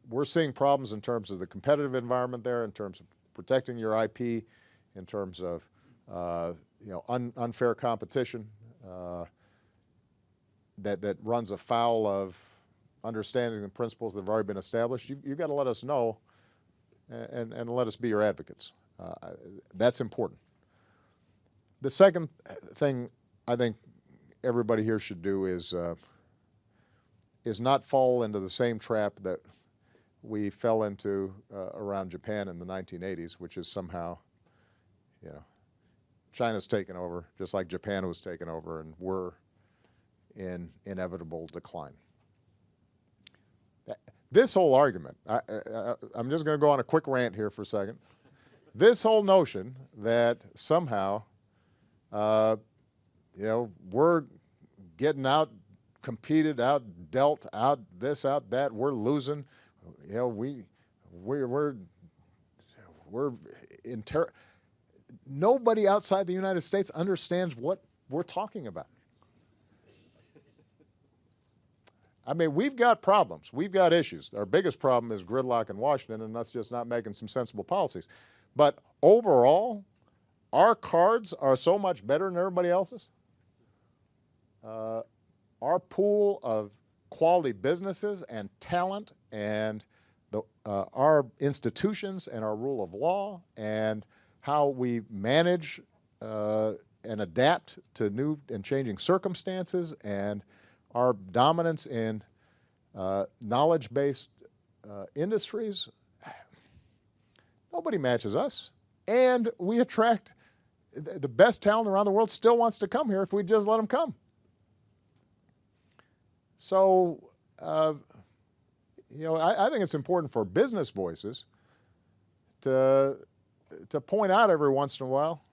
we're seeing problems in terms of the competitive environment there, in terms of protecting your IP, in terms of unfair competition that runs afoul of understanding the principles that have already been established, you've got to let us know and let us be your advocates. That's important. The second thing I think everybody here should do is not fall into the same trap that we fell into around Japan in the 1980s, which is somehow, China's taken over, just like Japan was taken over, and we're in inevitable decline. This whole argument, I'm just going to go on a quick rant here for a second. This whole notion that somehow, we're getting out competed, out dealt, out this, out that, we're losing. We're in terror. Nobody outside the United States understands what we're talking about. I mean, we've got problems. We've got issues. Our biggest problem is gridlock in Washington and us just not making some sensible policies. But overall, our cards are so much better than everybody else's. Our pool of quality businesses and talent and our institutions and our rule of law and how we manage and adapt to new and changing circumstances and our dominance in knowledge-based industries, nobody matches us. And we attract the best talent around the world still wants to come here if we just let them come. So, I think it's important for business voices to point out every once in a while,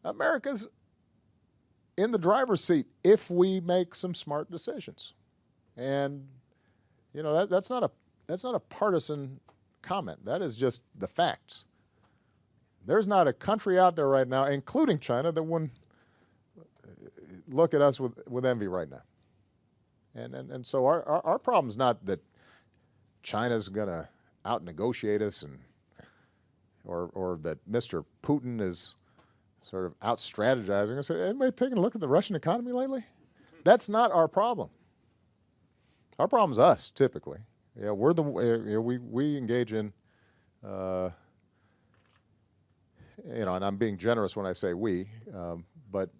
America's in the driver's seat if we make some smart decisions. And, that's not a partisan comment. That is just the facts. There's not a country out there right now, including China, that wouldn't look at us with envy right now. And so our problem's not that China's going to out-negotiate us or that Mr. Putin is sort of out-strategizing us. Anybody taking a look at the Russian economy lately? That's not our problem. Our problem's us, typically. We engage in you know, and I'm being generous when I say we, but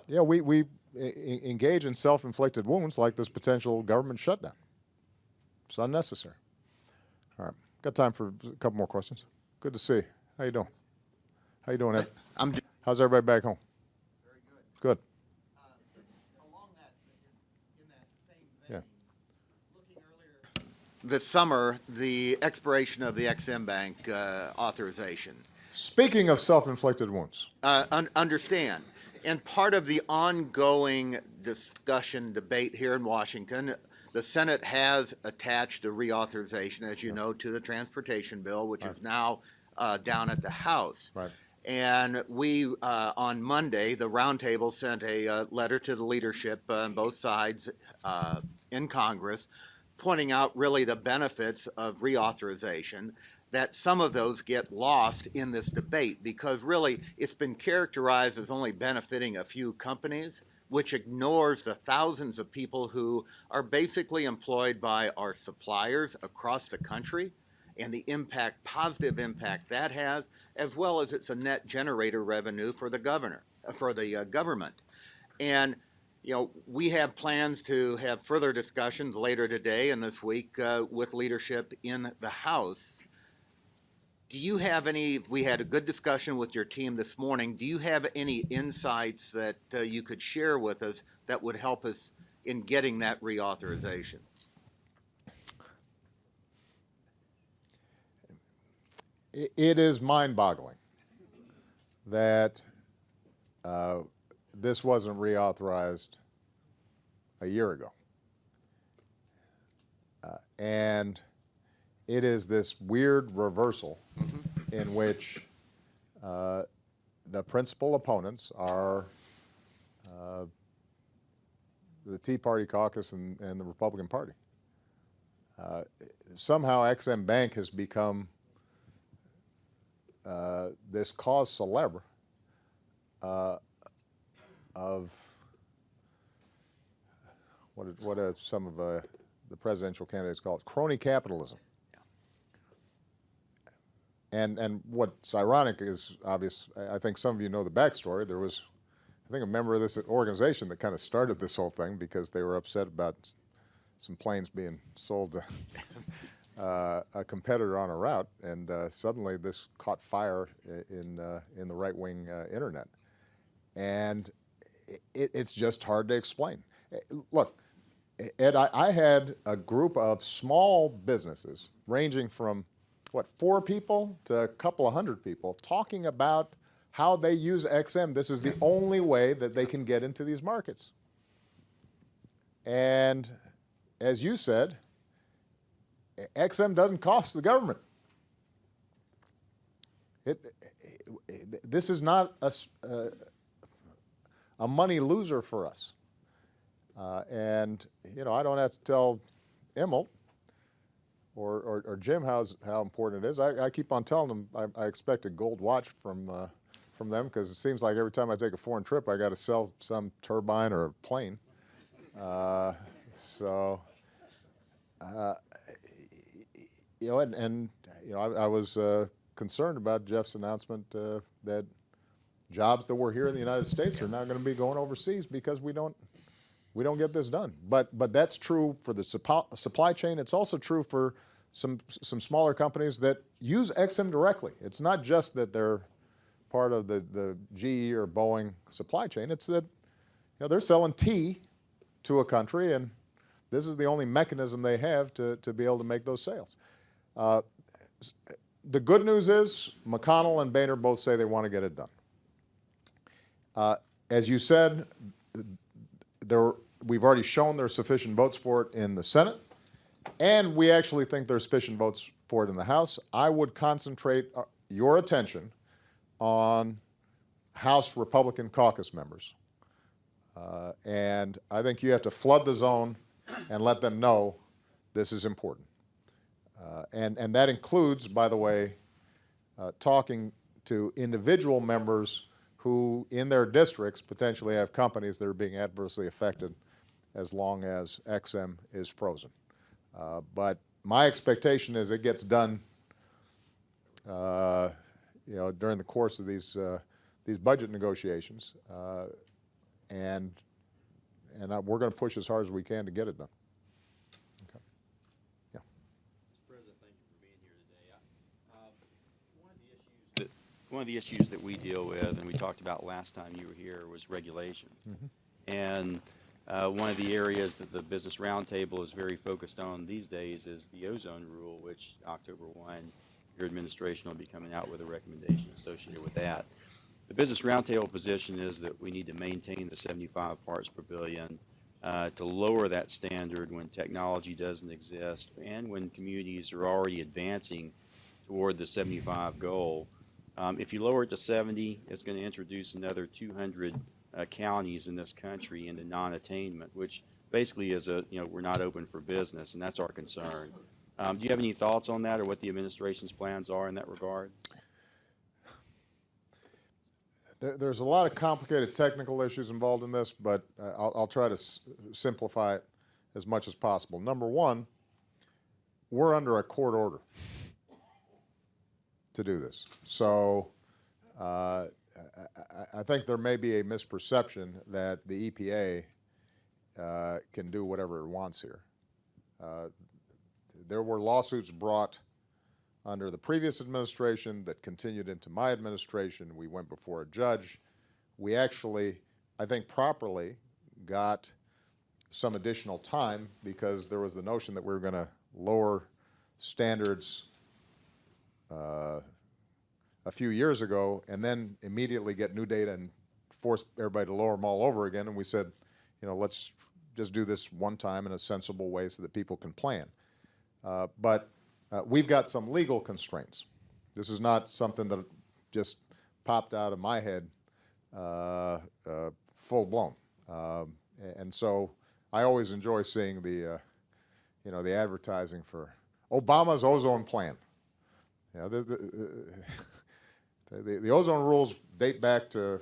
yeah, we engage in self-inflicted wounds like this potential government shutdown. It's unnecessary. All right, got time for a couple more questions. Good to see you. How you doing? How you doing, Ed? How's everybody back home? Very good. Good. Along that, in that same Yeah. vein, looking earlier this summer, the expiration of the XM Bank authorization. Speaking of self-inflicted wounds, Understand, and part of the ongoing discussion, debate here in Washington, the Senate has attached a reauthorization, as you know, to the transportation bill, which is now down at the House. right? And we, on Monday, the Roundtable sent a letter to the leadership on both sides in Congress, pointing out really the benefits of reauthorization, that some of those get lost in this debate because really it's been characterized as only benefiting a few companies, which ignores the thousands of people who are basically employed by our suppliers across the country and the impact, positive impact that has, as well as it's a net generator revenue for the government. And you know, we have plans to have further discussions later today and this week with leadership in the House. Do you have any, we had a good discussion with your team this morning, do you have any insights that you could share with us that would help us in getting that reauthorization? It is mind-boggling that this wasn't reauthorized a year ago. And it is this weird reversal in which the principal opponents are the Tea Party caucus and the Republican Party. Somehow XM Bank has become this cause célèbre of what some of the presidential candidates call it, crony capitalism. And what's ironic is obvious. I think some of you know the backstory. There was, I think, a member of this organization that kind of started this whole thing because they were upset about some planes being sold to a competitor on a route, and suddenly this caught fire in the right-wing internet, and it's just hard to explain. Look, Ed, I had a group of small businesses ranging from, 4 people to a couple of hundred people talking about how they use XM. This is the only way that they can get into these markets. And as you said, XM doesn't cost the government. This is not a money loser for us. And, you know, I don't have to tell Immelt or Jim how important it is. I keep on telling them I expect a gold watch from them because it seems like every time I take a foreign trip, I got to sell some turbine or a plane. You know, and you know, I was concerned about Jeff's announcement that jobs that were here in the United States are now going to be going overseas because we don't get this done. But that's true for the supply chain. It's also true for some smaller companies that use XM directly. It's not just that they're part of the GE or Boeing supply chain. It's that, you know, they're selling tea to a country, and this is the only mechanism they have to be able to make those sales. The good news is McConnell and Boehner both say they want to get it done. As you said, we've already shown there's sufficient votes for it in the Senate, and we actually think there's sufficient votes for it in the House. I would concentrate your attention on House Republican caucus members. And I think you have to flood the zone and let them know this is important. And that includes, by the way, talking to individual members who, in their districts, potentially have companies that are being adversely affected as long as XM is frozen. But my expectation is it gets done during the course of these budget negotiations, and we're going to push as hard as we can to get it done. Okay. Yeah. Mr. President, thank you for being here today. One of the issues that we deal with, and we talked about last time you were here, was regulation. And one of the areas that the Business Roundtable is very focused on these days is the ozone rule, which October 1, your administration will be coming out with a recommendation associated with that. The Business Roundtable position is that we need to maintain the 75 parts per billion, to lower that standard when technology doesn't exist and when communities are already advancing toward the 75 goal. If you lower it to 70, it's going to introduce another 200 counties in this country into non-attainment, which basically is we're not open for business, and that's our concern. Do you have any thoughts on that, or what the administration's plans are in that regard? There's a lot of complicated technical issues involved in this, but I'll try to simplify it as much as possible. Number one, we're under a court order to do this. So I think there may be a misperception that the EPA can do whatever it wants here. There were lawsuits brought under the previous administration that continued into my administration. We went before a judge. We actually, I think properly, got some additional time because there was the notion that we were going to lower standards a few years ago and then immediately get new data and force everybody to lower them all over again. And we said, let's just do this one time in a sensible way so that people can plan. But we've got some legal constraints. This is not something that just popped out of my head full blown. And so I always enjoy seeing the advertising for Obama's ozone plan. The ozone rules date back to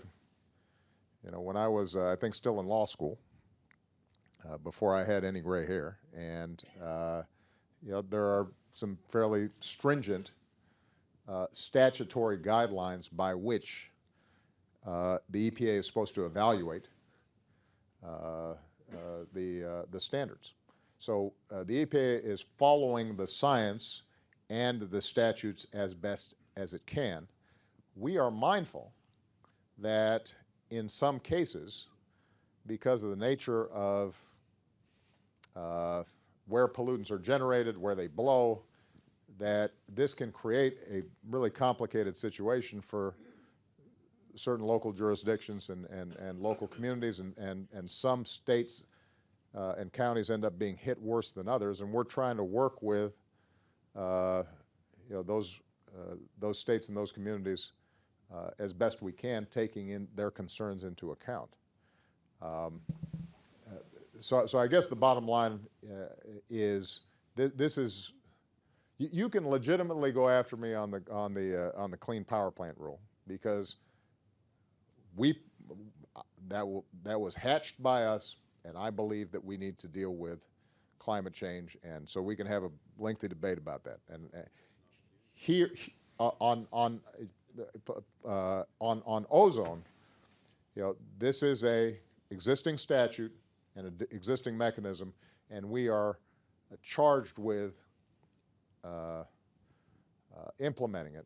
when I was I think still in law school, before I had any gray hair, and there are some fairly stringent statutory guidelines by which the EPA is supposed to evaluate the standards. So the EPA is following the science and the statutes as best as it can. We are mindful that in some cases, because of the nature of where pollutants are generated, where they blow, that this can create a really complicated situation for certain local jurisdictions and local communities, and some states and counties end up being hit worse than others, and we're trying to work with those states and those communities as best we can, taking in their concerns into account. So I guess the bottom line is this is you can legitimately go after me on the clean power plant rule, because that was hatched by us, and I believe that we need to deal with climate change, and so we can have a lengthy debate about that. And here on ozone, this is a existing statute and an existing mechanism, and we are charged with implementing it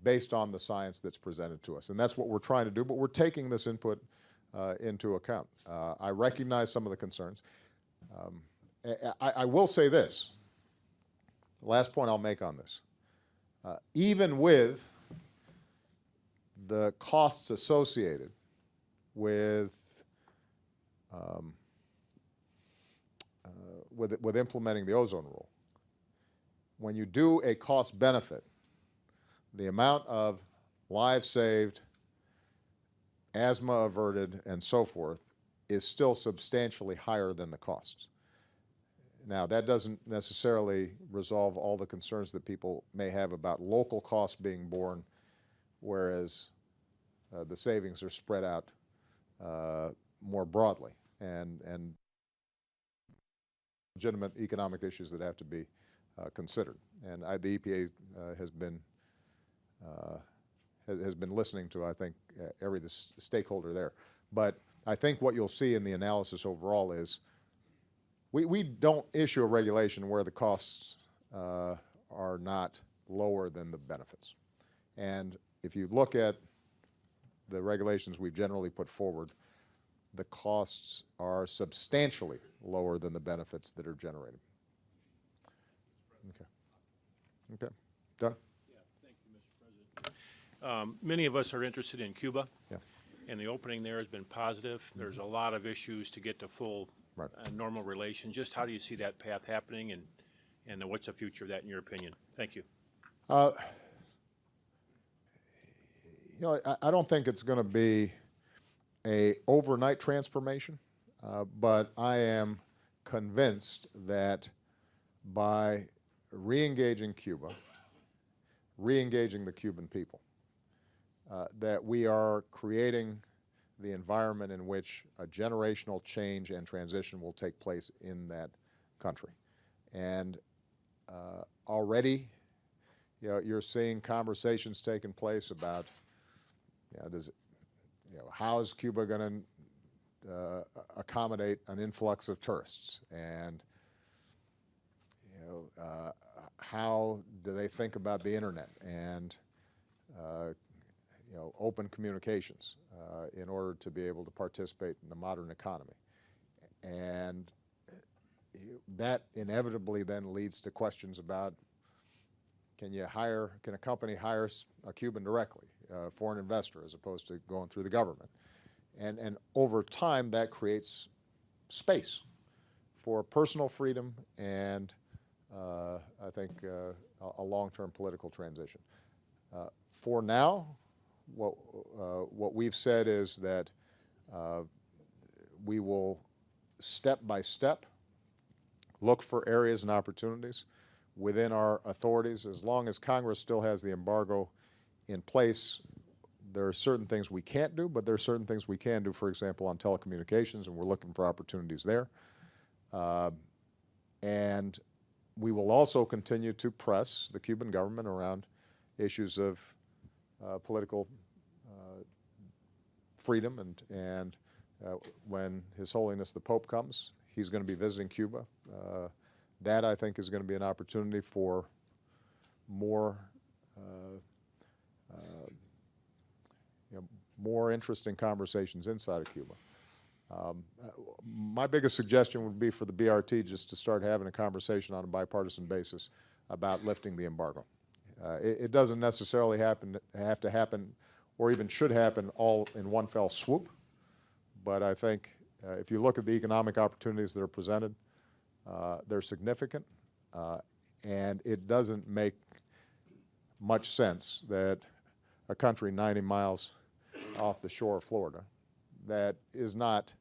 based on the science that's presented to us. And that's what we're trying to do, but we're taking this input into account. I recognize some of the concerns. I will say this, last point I'll make on this. Even with the costs associated with implementing the ozone rule, when you do a cost benefit, the amount of lives saved, asthma averted, and so forth is still substantially higher than the costs. Now, that doesn't necessarily resolve all the concerns that people may have about local costs being borne, whereas the savings are spread out more broadly, and legitimate economic issues that have to be considered. And the EPA has been has been listening to, I think, every stakeholder there. But I think what you'll see in the analysis overall is we don't issue a regulation where the costs are not lower than the benefits. And if you look at the regulations we've generally put forward, the costs are substantially lower than the benefits that are generated. Okay. Okay. Doug? Many of us are interested in Cuba, Yeah. and the opening there has been positive. There's a lot of issues to get to full Right. normal relations. Just how do you see that path happening, and what's the future of that in your opinion? Thank you. You know, I don't think it's going to be a overnight transformation, but I am convinced that by re-engaging Cuba, re-engaging the Cuban people, that we are creating the environment in which a generational change and transition will take place in that country. And already, you know, you're seeing conversations taking place about, how is Cuba going to accommodate an influx of tourists, and how do they think about the internet and open communications in order to be able to participate in the modern economy. And that inevitably then leads to questions about, can a company hire a Cuban directly, a foreign investor, as opposed to going through the government? And over time, that creates space for personal freedom and I think a long-term political transition. For now, what we've said is that we will step by step look for areas and opportunities within our authorities. As long as Congress still has the embargo in place, there are certain things we can't do, but there are certain things we can do, for example, on telecommunications, and we're looking for opportunities there. And we will also continue to press the Cuban government around issues of political freedom, and when His Holiness the Pope comes, he's going to be visiting Cuba. That, I think, is going to be an opportunity for more more interesting conversations inside of Cuba. My biggest suggestion would be for the BRT just to start having a conversation on a bipartisan basis about lifting the embargo. It doesn't necessarily have to happen, or even should happen, all in one fell swoop. But I think if you look at the economic opportunities that are presented, they're significant, and it doesn't make much sense that a country 90 miles off the shore of Florida that is not,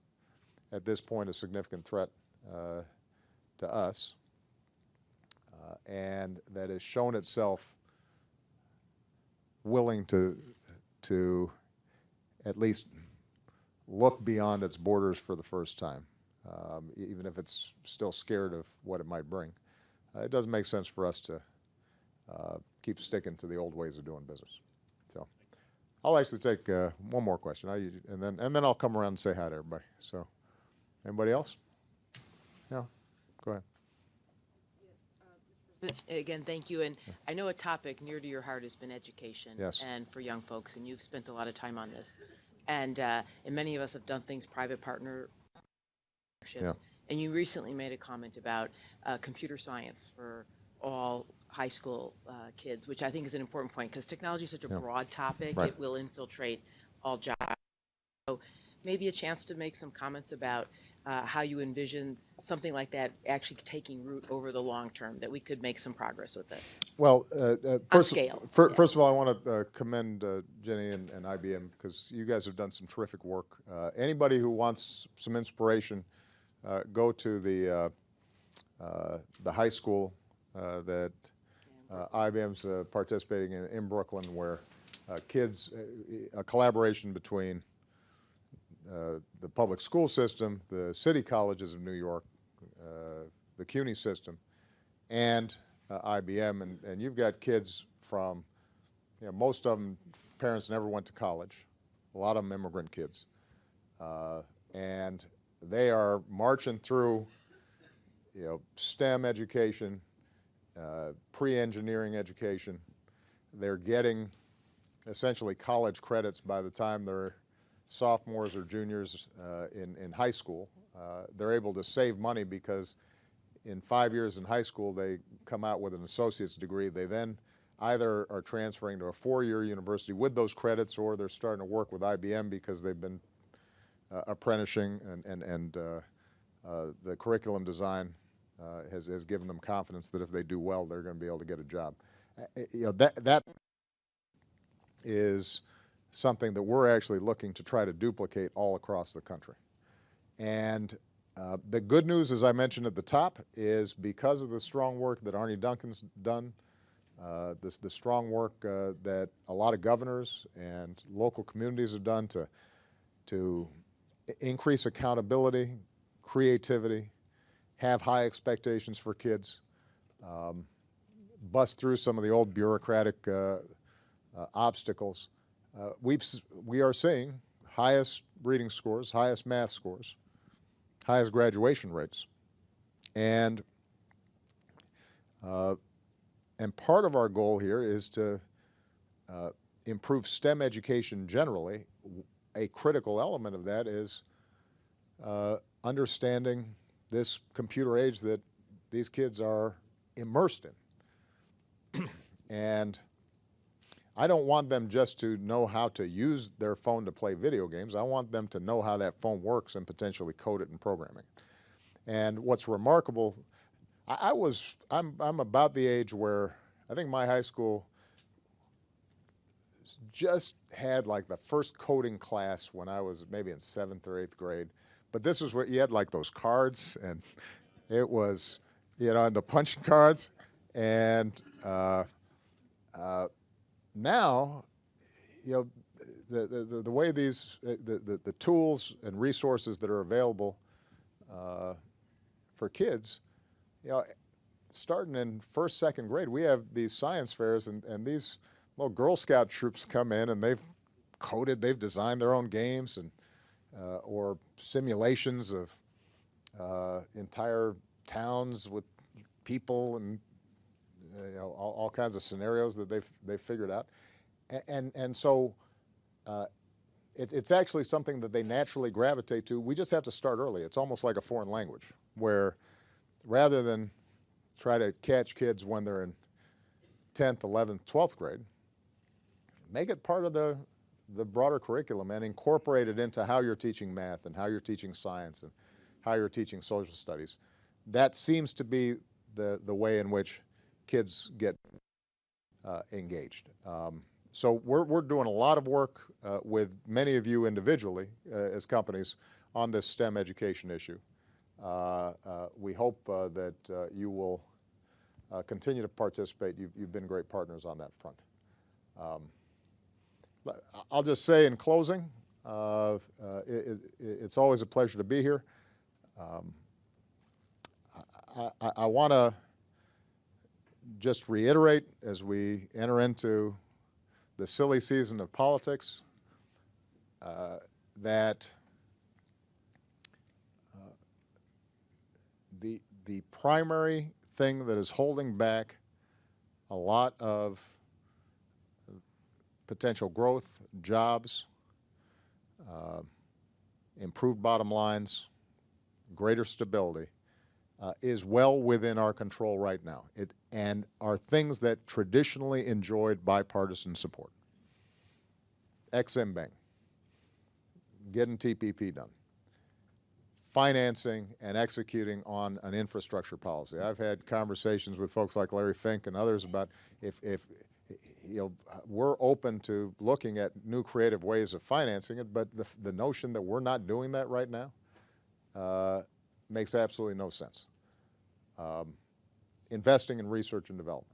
at this point, a significant threat to us, and that has shown itself willing to at least look beyond its borders for the first time, even if it's still scared of what it might bring. It doesn't make sense for us to keep sticking to the old ways of doing business. So I'll actually take one more question, and then I'll come around and say hi to everybody. So, anybody else? No? Go ahead. Again, thank you. And I know a topic near to your heart has been education, Yes. and for young folks, and you've spent a lot of time on this. And many of us have done things, private partnerships. Yeah. And you recently made a comment about computer science for all high school kids, which I think is an important point, because technology is such a broad topic. Right. It will infiltrate all jobs. So maybe a chance to make some comments about how you envision something like that actually taking root over the long term, that we could make some progress with it. Well, first scale. First of all, I want to commend Jenny and IBM, because you guys have done some terrific work. Anybody who wants some inspiration, go to the high school that IBM's participating in Brooklyn, where kids, a collaboration between the public school system, the city colleges of New York, the CUNY system, and IBM, and you've got kids from most of them, parents never went to college. A lot of them immigrant kids. And they are marching through, STEM education, pre-engineering education. They're getting essentially college credits by the time they're sophomores or juniors in high school. They're able to save money because in 5 years in high school, they come out with an associate's degree. They then either are transferring to a 4-year university with those credits, or they're starting to work with IBM because they've been apprenticing, and the curriculum design has given them confidence that if they do well, they're going to be able to get a job. That is something that we're actually looking to try to duplicate all across the country. And the good news, as I mentioned at the top, is because of the strong work that Arnie Duncan's done, the strong work that a lot of governors and local communities have done to increase accountability, creativity, have high expectations for kids, bust through some of the old bureaucratic obstacles. We are seeing highest reading scores, highest math scores, highest graduation rates. And part of our goal here is to improve STEM education generally. A critical element of that is understanding this computer age that these kids are immersed in. And I don't want them just to know how to use their phone to play video games. I want them to know how that phone works and potentially code it and program it. And what's remarkable, I'm about the age where I think my high school just had like the first coding class when I was maybe in 7th or 8th grade. But this was where you had like those cards, and it was, and the punching cards. And now, the way the tools and resources that are available for kids, starting in 1st, 2nd grade, we have these science fairs, and these little Girl Scout troops come in, and they've designed their own games and or simulations of entire towns with people and all kinds of scenarios that they've figured out, and so it's actually something that they naturally gravitate to. We just have to start early. It's almost like a foreign language, where rather than try to catch kids when they're in 10th, 11th, 12th grade, make it part of the broader curriculum and incorporate it into how you're teaching math and how you're teaching science and how you're teaching social studies. That seems to be the way in which kids get engaged. So we're doing a lot of work with many of you individually as companies on this STEM education issue. We hope that you will continue to participate. You've been great partners on that front. I'll just say in closing, it's always a pleasure to be here. I want to just reiterate as we enter into the silly season of politics that the primary thing that is holding back a lot of potential growth, jobs, improved bottom lines, greater stability, is well within our control right now, and are things that traditionally enjoyed bipartisan support. Ex-Im Bank, getting TPP done, financing and executing on an infrastructure policy. I've had conversations with folks like Larry Fink and others about if we're open to looking at new creative ways of financing it, but the notion that we're not doing that right now makes absolutely no sense. Investing in research and development.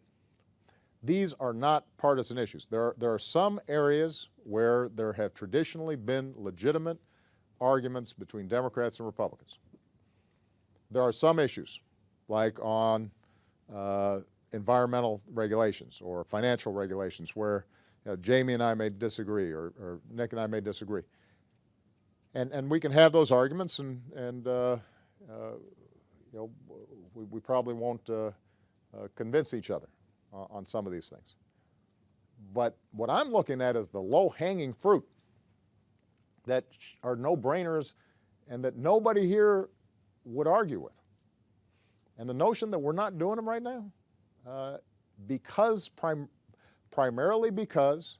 These are not partisan issues. There are some areas where there have traditionally been legitimate arguments between Democrats and Republicans. There are some issues, like on environmental regulations or financial regulations, where Jamie and I may disagree, or Nick and I may disagree. And we can have those arguments, and we probably won't convince each other on some of these things. But what I'm looking at is the low-hanging fruit that are no-brainers and that nobody here would argue with. And the notion that we're not doing them right now, primarily because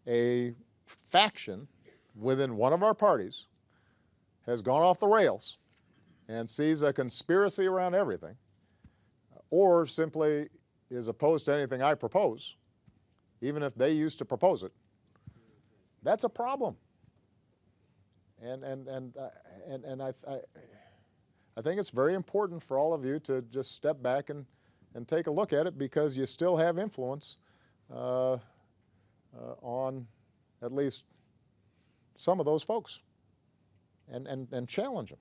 a faction within one of our parties has gone off the rails and sees a conspiracy around everything, or simply is opposed to anything I propose, even if they used to propose it, that's a problem. And I think it's very important for all of you to just step back and take a look at it, because you still have influence on at least some of those folks, and challenge them.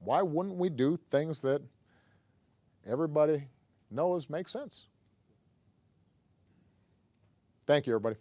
Why wouldn't we do things that everybody knows make sense? Thank you, everybody.